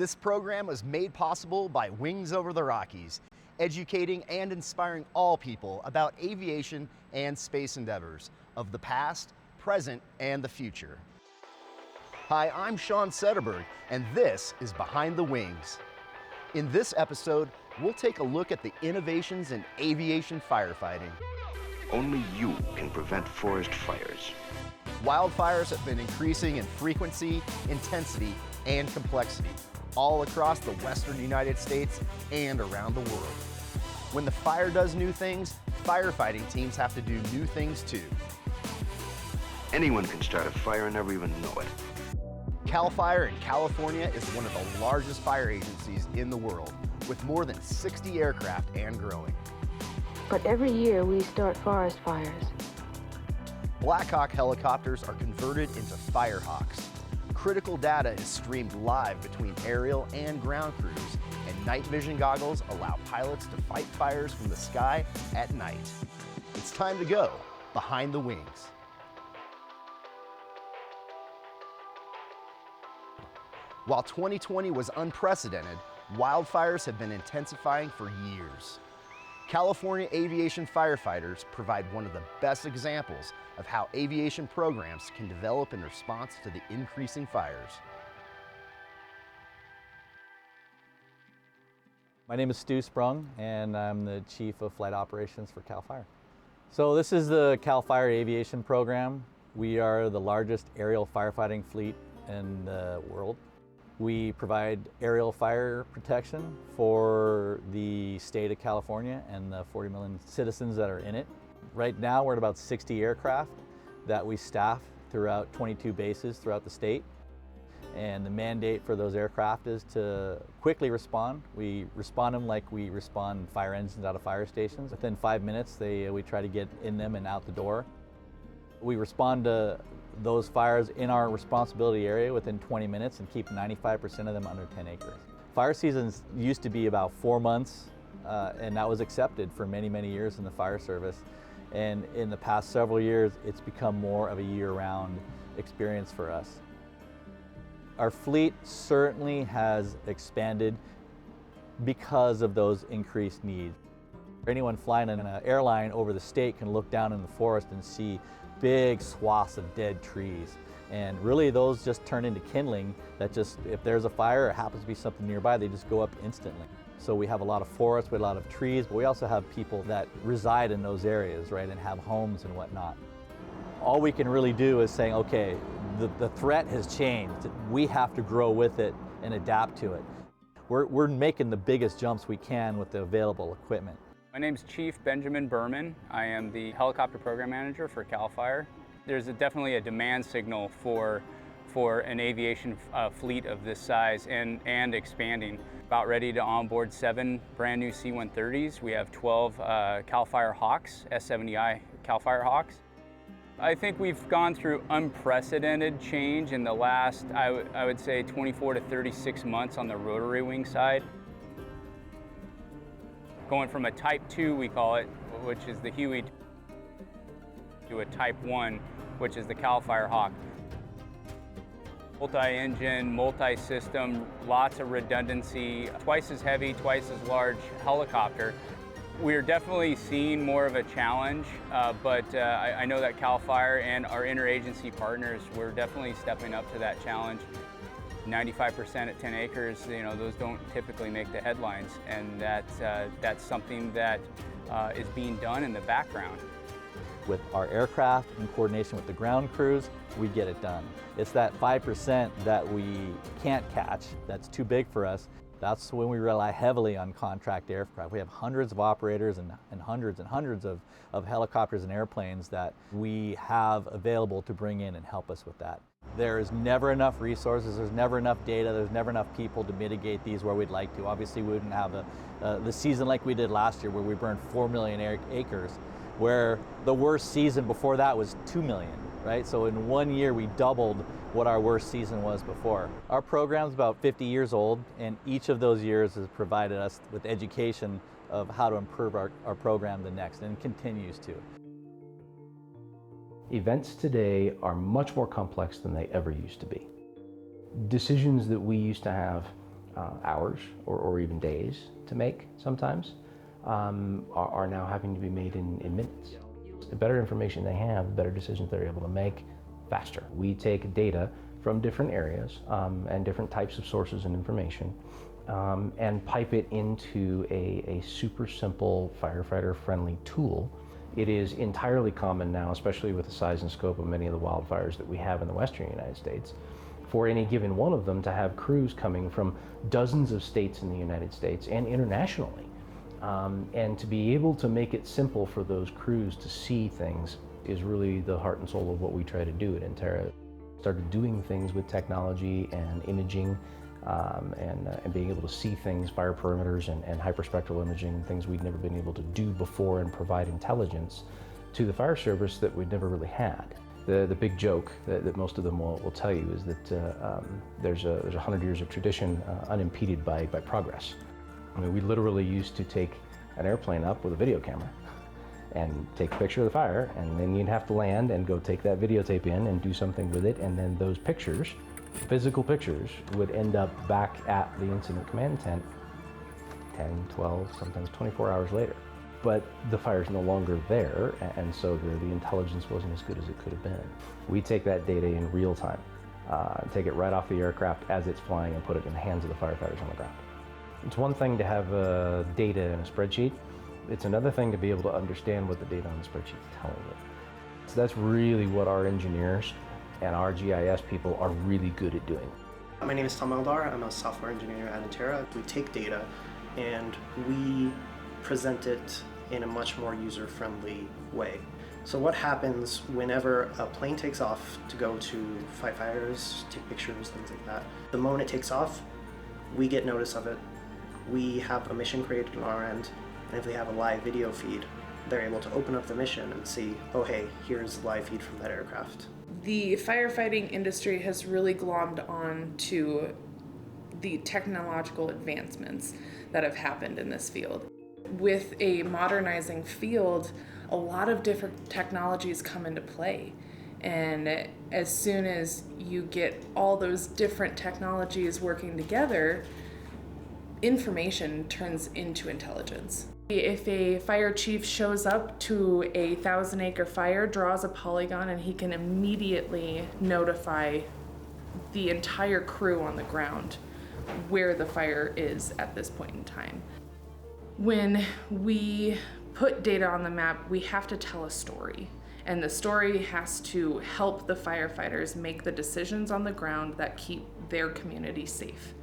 This program was made possible by Wings Over the Rockies, educating and inspiring all people about aviation and space endeavors of the past, present, and the future. Hi, I'm Shahn Sederberg, and this is Behind the Wings. In this episode, we'll take a look at the innovations in aviation firefighting. Only you can prevent forest fires. Wildfires have been increasing in frequency, intensity, and complexity all across the western United States and around the world. When the fire does new things, firefighting teams have to do new things too. Anyone can start a fire and never even know it. Calfire in California is one of the largest fire agencies in the world, with more than 60 aircraft and growing. But every year we start forest fires. Black Hawk helicopters are converted into Firehawks. Critical data is streamed live between aerial and ground crews, and night vision goggles allow pilots to fight fires from the sky at night. It's time to go behind the wings. While 2020 was unprecedented, wildfires have been intensifying for years. California aviation firefighters provide one of the best examples of how aviation programs can develop in response to the increasing fires. My name is Stuart Sprung, and I'm the Chief of Flight Operations for Calfire. So this is the Calfire Aviation program. We are the largest aerial firefighting fleet in the world. We provide aerial fire protection for the state of California and the 40 million citizens that are in it. Right now we're at about 60 aircraft that we staff throughout 22 bases throughout the state. And the mandate for those aircraft is to quickly respond. We respond them like we respond fire engines out of fire stations. Within 5 minutes, we try to get in them and out the door. We respond to those fires in our responsibility area within 20 minutes and keep 95% of them under 10 acres. Fire seasons used to be about 4 months, and that was accepted for many, many years in the fire service. And in the past several years, it's become more of a year-round experience for us. Our fleet certainly has expanded because of those increased needs. Anyone flying in an airline over the state can look down in the forest and see big swaths of dead trees. And really those just turn into kindling that just, if there's a fire or happens to be something nearby, they just go up instantly. So we have a lot of forests, we have a lot of trees, but we also have people that reside in those areas, right, and have homes and whatnot. All we can really do is saying, okay, the threat has changed. We have to grow with it and adapt to it. We're making the biggest jumps we can with the available equipment. My name is Chief Benjamin Berman. I am the helicopter program manager for Calfire. There's definitely a demand signal for an aviation fleet of this size and expanding. About ready to onboard 7 brand new C-130s. We have 12 Calfire Hawks, S-70i Calfire Hawks. I think we've gone through unprecedented change in the last, I would say, 24 to 36 months on the rotary wing side. Going from a Type 2, we call it, which is the Huey, to a Type 1, which is the Calfire Hawk. Multi-engine, multi-system, lots of redundancy, twice as heavy, twice as large helicopter. We're definitely seeing more of a challenge, but I know that Calfire and our interagency partners, we're definitely stepping up to that challenge. 95% at 10 acres, those don't typically make the headlines, and that's something that is being done in the background. With our aircraft in coordination with the ground crews, we get it done. It's that 5% that we can't catch, that's too big for us. That's when we rely heavily on contract aircraft. We have hundreds of operators and hundreds of helicopters and airplanes that we have available to bring in and help us with that. There is never enough resources, there's never enough data, there's never enough people to mitigate these where we'd like to. Obviously we wouldn't have the season like we did last year where we burned 4 million acres, where the worst season before that was 2 million, right? So in 1 year we doubled what our worst season was before. Our program's about 50 years old, and each of those years has provided us with education of how to improve our program the next, and continues to. Events today are much more complex than they ever used to be. Decisions that we used to have hours or even days to make sometimes, are now having to be made in minutes. The better information they have, the better decisions they're able to make faster. We take data from different areas and different types of sources and information and pipe it into a super simple firefighter-friendly tool. It is entirely common now, especially with the size and scope of many of the wildfires that we have in the western United States, for any given one of them to have crews coming from dozens of states in the United States and internationally. And to be able to make it simple for those crews to see things is really the heart and soul of what we try to do at Intterra. Started doing things with technology and imaging and being able to see things, fire perimeters and hyperspectral imaging, things we'd never been able to do before and provide intelligence to the fire service that we'd never really had. The big joke that most of them will tell you is that there's 100 years of tradition unimpeded by progress. I mean, we literally used to take an airplane up with a video camera and take a picture of the fire, and then you'd have to land and go take that videotape in and do something with it, and then those pictures, physical pictures, would end up back at the incident command tent 10, 12, sometimes 24 hours later. But the fire's no longer there, and so the intelligence wasn't as good as it could have been. We take that data in real time, take it right off the aircraft as it's flying and put it in the hands of the firefighters on the ground. It's one thing to have data in a spreadsheet. It's another thing to be able to understand what the data on the spreadsheet is telling you. So that's really what our engineers and our GIS people are really good at doing. My name is Eldar. I'm a software engineer at Intterra. We take data and we present it in a much more user-friendly way. So what happens whenever a plane takes off to go to fight fires, take pictures, things like that? The moment it takes off, we get notice of it. We have a mission created on our end, and if they have a live video feed, they're able to open up the mission and see, oh hey, here's the live feed from that aircraft. The firefighting industry has really glommed on to the technological advancements that have happened in this field. With a modernizing field, a lot of different technologies come into play. And as soon as you get all those different technologies working together, information turns into intelligence. If a fire chief shows up to a 1,000-acre fire, draws a polygon, and he can immediately notify the entire crew on the ground where the fire is at this point in time. When we put data on the map, we have to tell a story. And the story has to help the firefighters make the decisions on the ground that keep their community safe.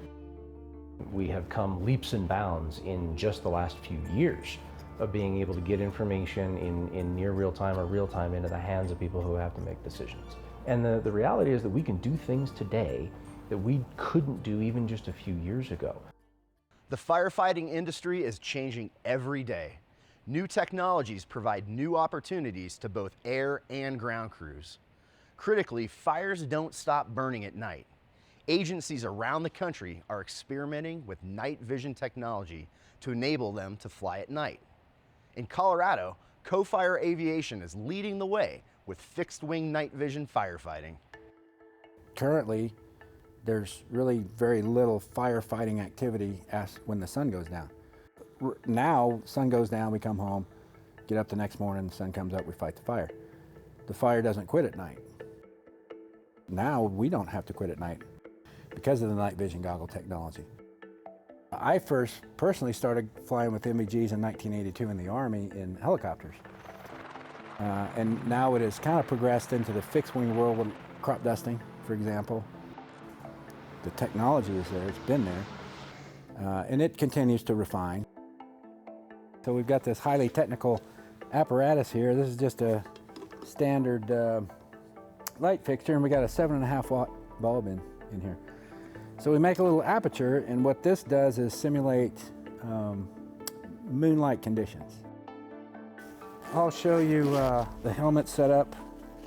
We have come leaps and bounds in just the last few years of being able to get information in near real time or real time into the hands of people who have to make decisions. And the reality is that we can do things today that we couldn't do even just a few years ago. The firefighting industry is changing every day. New technologies provide new opportunities to both air and ground crews. Critically, fires don't stop burning at night. Agencies around the country are experimenting with night vision technology to enable them to fly at night. In Colorado, CoFire Aviation is leading the way with fixed-wing night vision firefighting. Currently, there's really very little firefighting activity when the sun goes down. Now, sun goes down, we come home, get up the next morning, the sun comes up, we fight the fire. The fire doesn't quit at night. Now, we don't have to quit at night because of the night vision goggle technology. I first personally started flying with MVGs in 1982 in the Army in helicopters. And now it has kind of progressed into the fixed wing world with crop dusting, for example. The technology is there, it's been there, and it continues to refine. So we've got this highly technical apparatus here. This is just a standard light fixture, and we got a 7.5 watt bulb in here. So we make a little aperture, and what this does is simulate moonlight conditions. I'll show you the helmet setup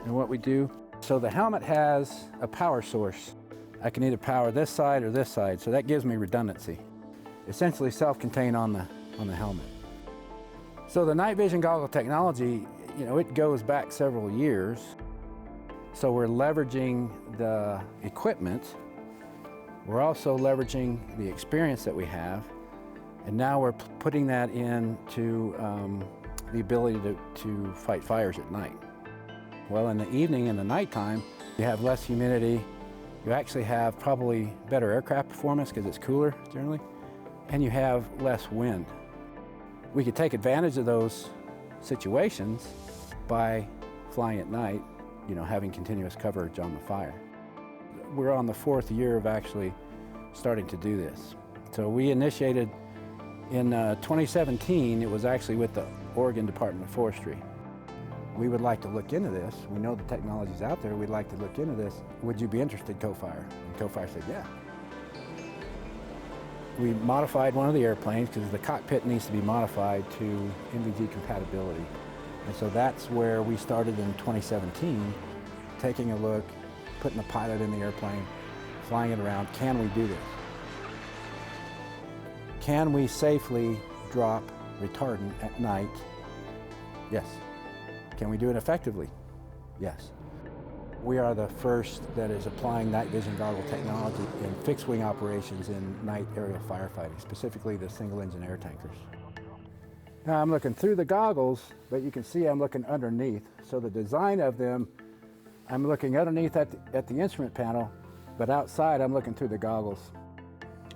and what we do. So the helmet has a power source. I can either power this side or this side, so that gives me redundancy. Essentially self-contained on the helmet. So the night vision goggle technology, you know, it goes back several years. So we're leveraging the equipment We're also leveraging the experience that we have, and now we're putting that into the ability to fight fires at night. Well, in the evening and the nighttime, you have less humidity. You actually have probably better aircraft performance because it's cooler generally, and you have less wind. We could take advantage of those situations by flying at night, you know, having continuous coverage on the fire. We're on the 4th year of actually starting to do this. So we initiated in 2017, it was actually with the Oregon Department of Forestry. We would like to look into this. We know the technology's out there. We'd like to look into this. Would you be interested, CoFire? And CoFire said, yeah. We modified one of the airplanes because the cockpit needs to be modified to NVG compatibility. And so that's where we started in 2017, taking a look, putting a pilot in the airplane, flying it around. Can we do this? Can we safely drop retardant at night? Yes. Can we do it effectively? Yes. We are the first that is applying night vision goggle technology in fixed wing operations in night aerial firefighting, specifically the single engine air tankers. Now I'm looking through the goggles, but you can see I'm looking underneath. So the design of them, I'm looking underneath at the instrument panel, but outside I'm looking through the goggles.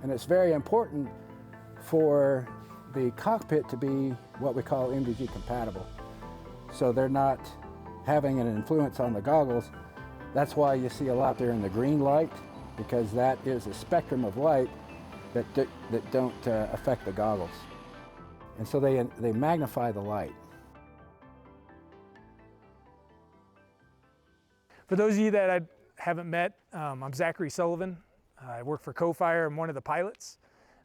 And it's very important for the cockpit to be what we call NVG compatible. So they're not having an influence on the goggles. That's why you see a lot there in the green light, because that is a spectrum of light that don't affect the goggles. And so they magnify the light. For those of you that I haven't met, I'm Zachary Sullivan. I work for CoFire. I'm one of the pilots.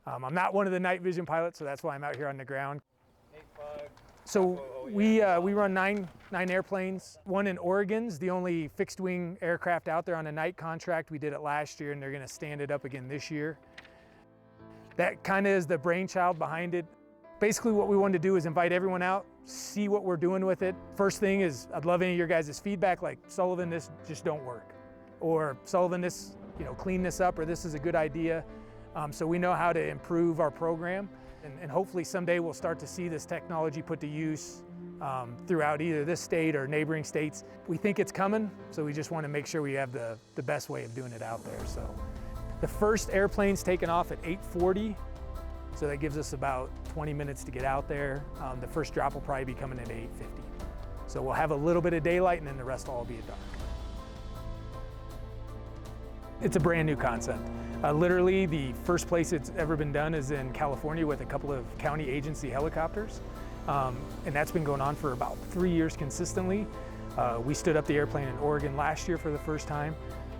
I'm not one of the night vision pilots, so that's why I'm out here on the ground. So we run nine airplanes. One in Oregon's the only fixed wing aircraft out there on a night contract. We did it last year and they're gonna stand it up again this year. That kind of is the brainchild behind it. Basically what we wanted to do is invite everyone out, see what we're doing with it. First thing is I'd love any of your guys' feedback, like Sullivan, this just don't work. Or Sullivan, this, clean this up, or this is a good idea. So we know how to improve our program. And hopefully someday we'll start to see this technology put to use throughout either this state or neighboring states. We think it's coming, so we just want to make sure we have the best way of doing it out there. So the first airplane's taken off at 8:40, so that gives us about 20 minutes to get out there. The first drop will probably be coming at 8:50. So we'll have a little bit of daylight and then the rest will all be at dark. It's a brand new concept. Literally, the first place it's ever been done is in California with a couple of county agency helicopters. And that's been going on for about 3 years consistently. We stood up the airplane in Oregon last year for the first time,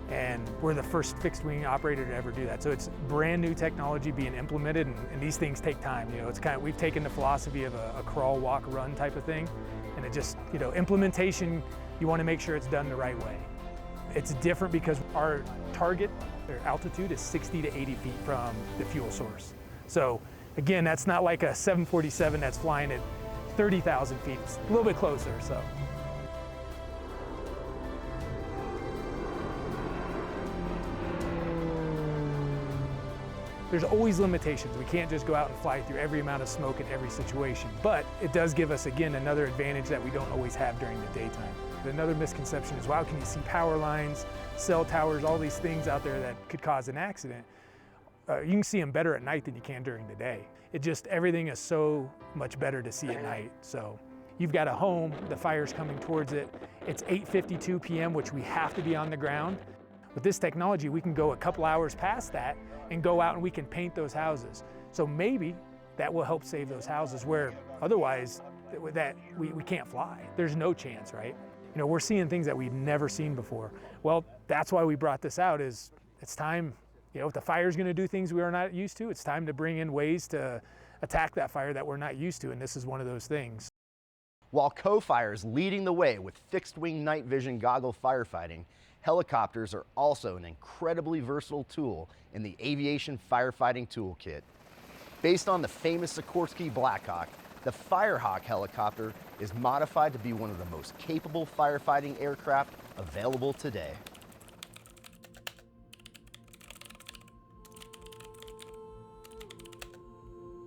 and we're the first fixed wing operator to ever do that. So it's brand new technology being implemented, and these things take time. It's we've taken the philosophy of a crawl, walk, run type of thing, and it just, implementation, you want to make sure it's done the right way. It's different because our target altitude is 60 to 80 feet from the fuel source. So again, that's not like a 747 that's flying at 30,000 feet. It's a little bit closer, so. There's always limitations. We can't just go out and fly through every amount of smoke in every situation, but it does give us, again, another advantage that we don't always have during the daytime. Another misconception is, wow, can you see power lines, cell towers, all these things out there that could cause an accident? You can see them better at night than you can during the day. Everything is so much better to see at night. So you've got a home, the fire's coming towards it. It's 8:52 p.m., which we have to be on the ground. With this technology, we can go a couple hours past that and go out and we can paint those houses. So maybe that will help save those houses where otherwise we can't fly. There's no chance, right? We're seeing things that we've never seen before. Well, that's why we brought this out, is it's time, if the fire's gonna do things we are not used to, it's time to bring in ways to attack that fire that we're not used to, and this is one of those things. While CoFire is leading the way with fixed wing night vision goggle firefighting, helicopters are also an incredibly versatile tool in the aviation firefighting toolkit. Based on the famous Sikorsky Blackhawk, the Firehawk helicopter is modified to be one of the most capable firefighting aircraft available today.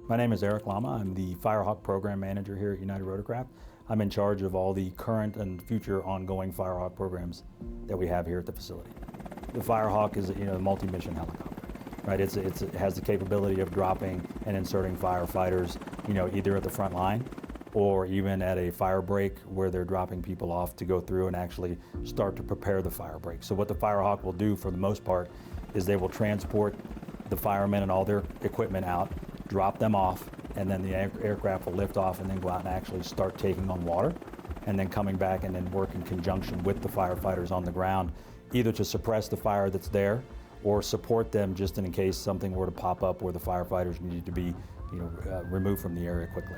My name is Eric Lama. I'm the Firehawk program manager here at United Rotorcraft. I'm in charge of all the current and future ongoing Firehawk programs that we have here at the facility. The Firehawk is a multi-mission helicopter, right? It has the capability of dropping and inserting firefighters, either at the front line or even at a fire break where they're dropping people off to go through and actually start to prepare the fire break. So what the Firehawk will do for the most part is they will transport the firemen and all their equipment out, drop them off, and then the aircraft will lift off and then go out and actually start taking on water, and then coming back and then work in conjunction with the firefighters on the ground, either to suppress the fire that's there or support them just in case something were to pop up where the firefighters needed to be removed from the area quickly.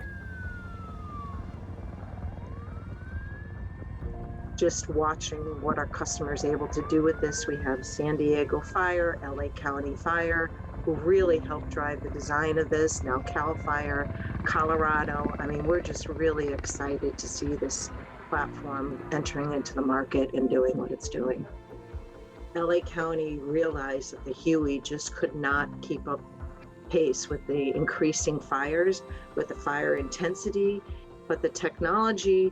Just watching what our customers are able to do with this. We have San Diego Fire, LA County Fire, who really helped drive the design of this. Now Calfire, Colorado. I mean, we're just really excited to see this platform entering into the market and doing what it's doing. LA County realized that the Huey just could not keep up pace with the increasing fires, with the fire intensity, but the technology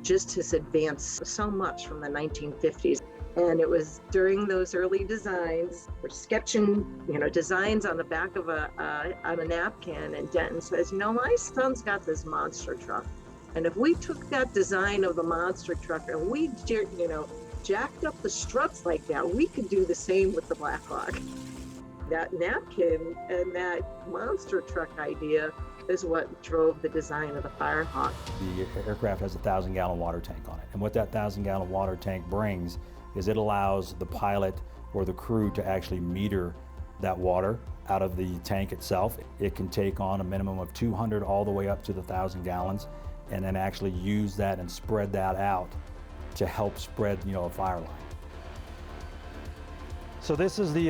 just has advanced so much from the 1950s. And it was during those early designs, we're sketching, designs on the back of on a napkin, and Denton says, my son's got this monster truck. And if we took that design of the monster truck and we, jacked up the struts like that, we could do the same with the Black Hawk. That napkin and that monster truck idea is what drove the design of the Firehawk. The aircraft has a 1,000-gallon water tank on it. And what that 1,000-gallon water tank brings is it allows the pilot or the crew to actually meter that water out of the tank itself. It can take on a minimum of 200 all the way up to the 1,000 gallons, and then actually use that and spread that out to help spread, a fire line. So this is the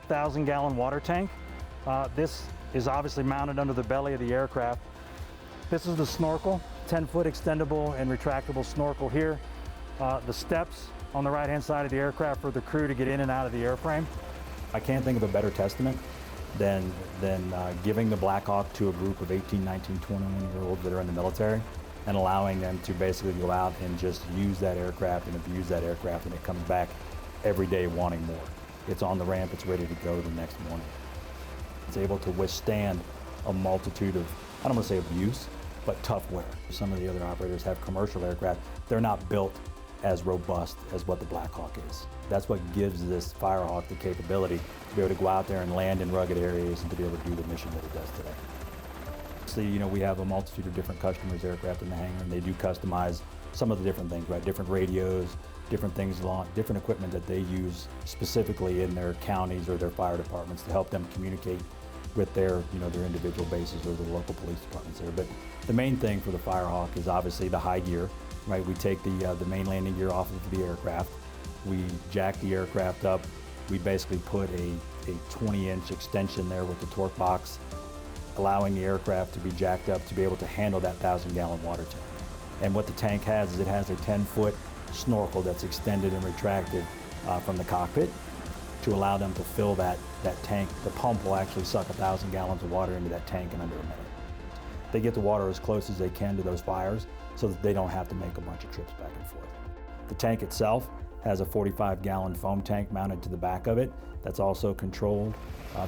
1,000-gallon water tank. This is obviously mounted under the belly of the aircraft. This is the snorkel, 10-foot extendable and retractable snorkel here. The steps on the right-hand side of the aircraft for the crew to get in and out of the airframe. I can't think of a better testament than giving the Black Hawk to a group of 18, 19, 21-year-olds that are in the military and allowing them to basically go out and just use that aircraft and abuse that aircraft, and it comes back every day wanting more. It's on the ramp, it's ready to go the next morning. It's able to withstand a multitude of, I don't want to say abuse, but tough wear. Some of the other operators have commercial aircraft. They're not built as robust as what the Black Hawk is. That's what gives this Firehawk the capability to be able to go out there and land in rugged areas and to be able to do the mission that it does today. So, we have a multitude of different customers' aircraft in the hangar, and they do customize some of the different things, right? Different radios, different things, different equipment that they use specifically in their counties or their fire departments to help them communicate with their, their individual bases or the local police departments there. But the main thing for the Firehawk is obviously the high gear, right? We take the main landing gear off of the aircraft. We jack the aircraft up. We basically put a 20-inch extension there with the torque box, allowing the aircraft to be jacked up to be able to handle that 1,000-gallon water tank. And what the tank has is it has a 10-foot snorkel that's extended and retracted from the cockpit to allow them to fill that tank. The pump will actually suck 1,000 gallons of water into that tank in under a minute. They get the water as close as they can to those fires so that they don't have to make a bunch of trips back and forth. The tank itself has a 45-gallon foam tank mounted to the back of it that's also controlled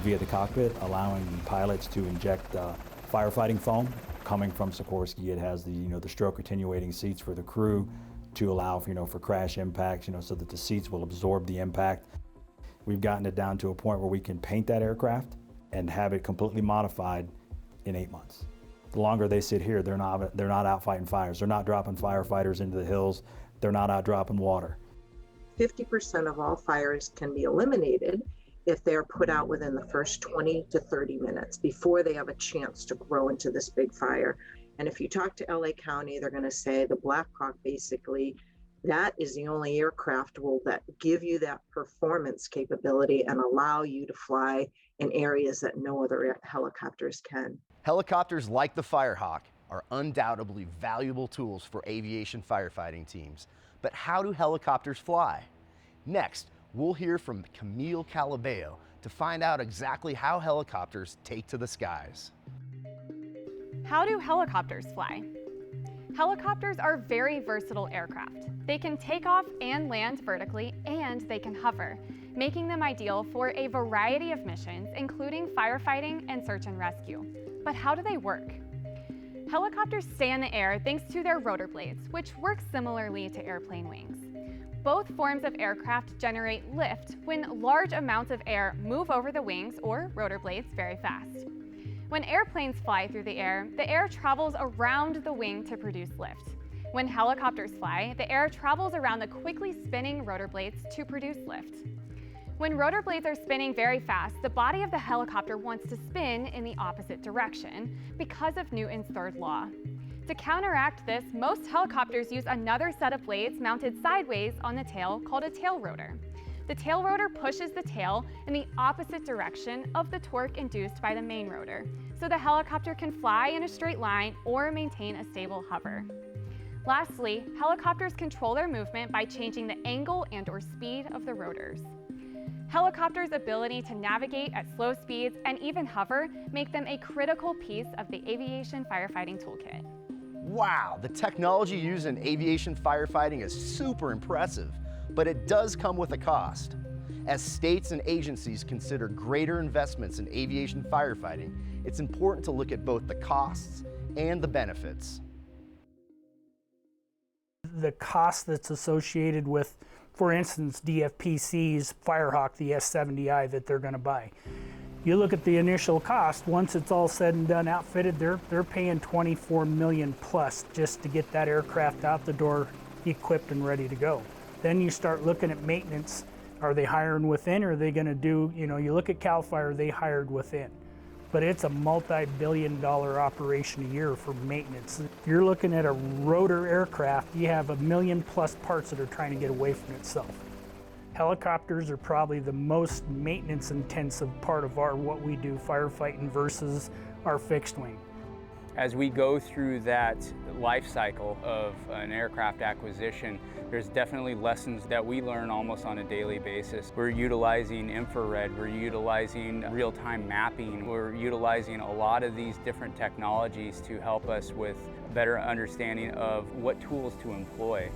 via the cockpit, allowing pilots to inject firefighting foam coming from Sikorsky. It has the stroke attenuating seats for the crew to allow for crash impacts, so that the seats will absorb the impact. We've gotten it down to a point where we can paint that aircraft and have it completely modified in 8 months. The longer they sit here, they're not out fighting fires. They're not dropping firefighters into the hills. They're not out dropping water. 50% of all fires can be eliminated if they're put out within the first 20 to 30 minutes before they have a chance to grow into this big fire. And if you talk to LA County, they're going to say the Black Hawk, basically, that is the only aircraft that give you that performance capability and allow you to fly in areas that no other helicopters can. Helicopters like the Firehawk are undoubtedly valuable tools for aviation firefighting teams. But how do helicopters fly? Next, we'll hear from Camille Calibeo to find out exactly how helicopters take to the skies. How do helicopters fly? Helicopters are very versatile aircraft. They can take off and land vertically, and they can hover, making them ideal for a variety of missions, including firefighting and search and rescue. But how do they work? Helicopters stay in the air thanks to their rotor blades, which work similarly to airplane wings. Both forms of aircraft generate lift when large amounts of air move over the wings or rotor blades very fast. When airplanes fly through the air travels around the wing to produce lift. When helicopters fly, the air travels around the quickly spinning rotor blades to produce lift. When rotor blades are spinning very fast, the body of the helicopter wants to spin in the opposite direction because of Newton's third law. To counteract this, most helicopters use another set of blades mounted sideways on the tail called a tail rotor. The tail rotor pushes the tail in the opposite direction of the torque induced by the main rotor, so the helicopter can fly in a straight line or maintain a stable hover. Lastly, helicopters control their movement by changing the angle and/or speed of the rotors. Helicopters' ability to navigate at slow speeds and even hover make them a critical piece of the aviation firefighting toolkit. Wow, the technology used in aviation firefighting is super impressive, but it does come with a cost. As states and agencies consider greater investments in aviation firefighting, it's important to look at both the costs and the benefits. The cost that's associated with, for instance, DFPC's Firehawk, the S70i that they're going to buy. You look at the initial cost, once it's all said and done outfitted, they're paying $24 million plus just to get that aircraft out the door, equipped and ready to go. Then you start looking at maintenance. Are they hiring within, or are they going to do, you look at Calfire, they hired within. But it's a multi-billion-dollar operation a year for maintenance. If you're looking at a rotor aircraft, you have 1 million plus parts that are trying to get away from itself. Helicopters are probably the most maintenance-intensive part of what we do firefighting versus our fixed wing. As we go through that life cycle of an aircraft acquisition, there's definitely lessons that we learn almost on a daily basis. We're utilizing infrared, we're utilizing real-time mapping, we're utilizing a lot of these different technologies to help us with a better understanding of what tools to employ.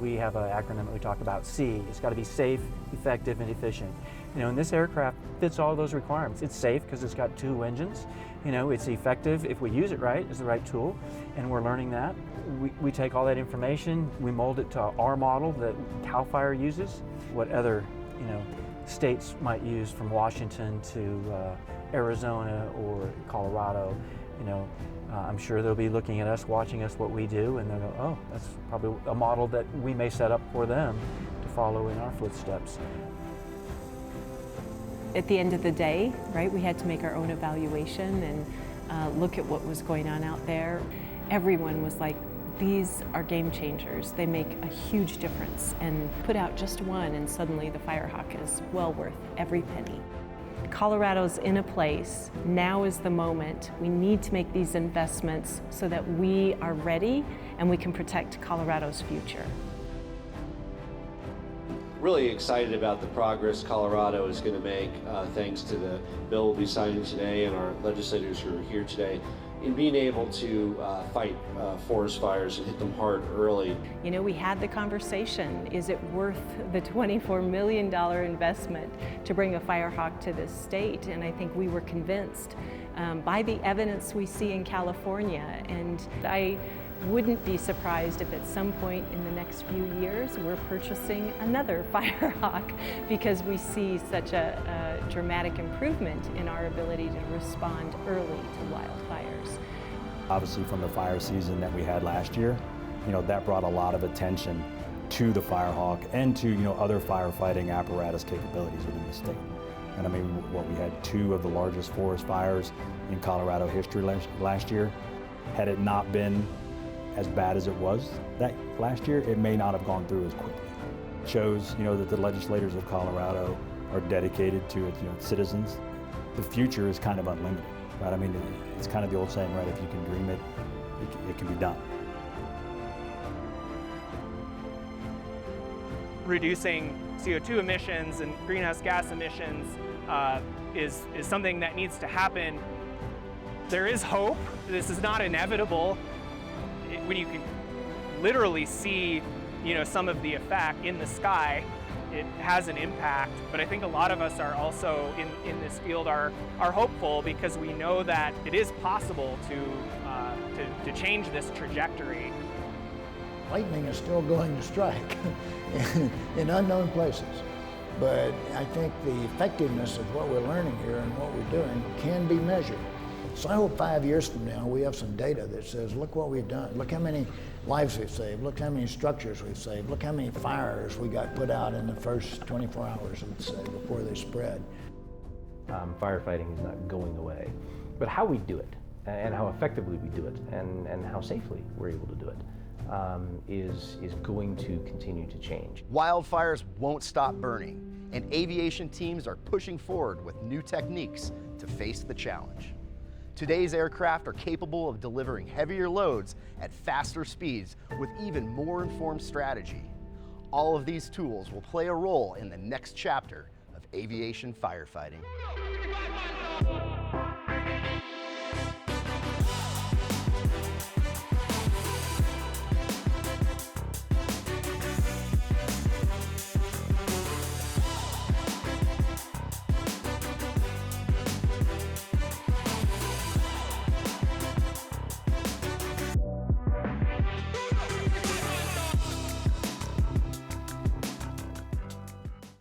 We have an acronym that we talk about, C. It's got to be safe, effective, and efficient. And this aircraft fits all those requirements. It's safe because it's got 2 engines. It's effective if we use it right, it's the right tool, and we're learning that. We take all that information, we mold it to our model that CalFire uses, what other states might use from Washington to Arizona or Colorado. I'm sure they'll be looking at us, watching us what we do, and they'll go, oh, that's probably a model that we may set up for them to follow in our footsteps. At the end of the day, right, we had to make our own evaluation and look at what was going on out there. Everyone was like, these are game changers. They make a huge difference. And put out just one, and suddenly the Firehawk is well worth every penny. Colorado's in a place. Now is the moment. We need to make these investments so that we are ready and we can protect Colorado's future. Really excited about the progress Colorado is going to make thanks to the bill we'll be signing today and our legislators who are here today in being able to fight forest fires and hit them hard early. We had the conversation, is it worth the $24 million investment to bring a Firehawk to this state? And I think we were convinced by the evidence we see in California. And I wouldn't be surprised if at some point in the next few years we're purchasing another Firehawk because we see such a dramatic improvement in our ability to respond early to wildfires. Obviously from the fire season that we had last year, that brought a lot of attention to the Firehawk and to other firefighting apparatus capabilities within the state. And we had 2 of the largest forest fires in Colorado history last year. Had it not been as bad as it was that last year, it may not have gone through as quickly. It shows, that the legislators of Colorado are dedicated to its, citizens. The future is kind of unlimited, right? It's kind of the old saying, right? If you can dream it, it can be done. Reducing CO2 emissions and greenhouse gas emissions is something that needs to happen there is hope. This is not inevitable. When you can literally see, you know, some of the effect in the sky, it has an impact. But I think a lot of us are also in this field are hopeful because we know that it is possible to change this trajectory. Lightning is still going to strike in unknown places. But I think the effectiveness of what we're learning here and what we're doing can be measured. So I hope 5 years from now we have some data that says, look what we've done. Look how many lives we've saved. Look how many structures we've saved. Look how many fires we got put out in the first 24 hours, let's say, before they spread. Firefighting is not going away, but how we do it and how effectively we do it and how safely we're able to do it is going to continue to change. Wildfires won't stop burning, and aviation teams are pushing forward with new techniques to face the challenge. Today's aircraft are capable of delivering heavier loads at faster speeds with even more informed strategy. All of these tools will play a role in the next chapter of aviation firefighting.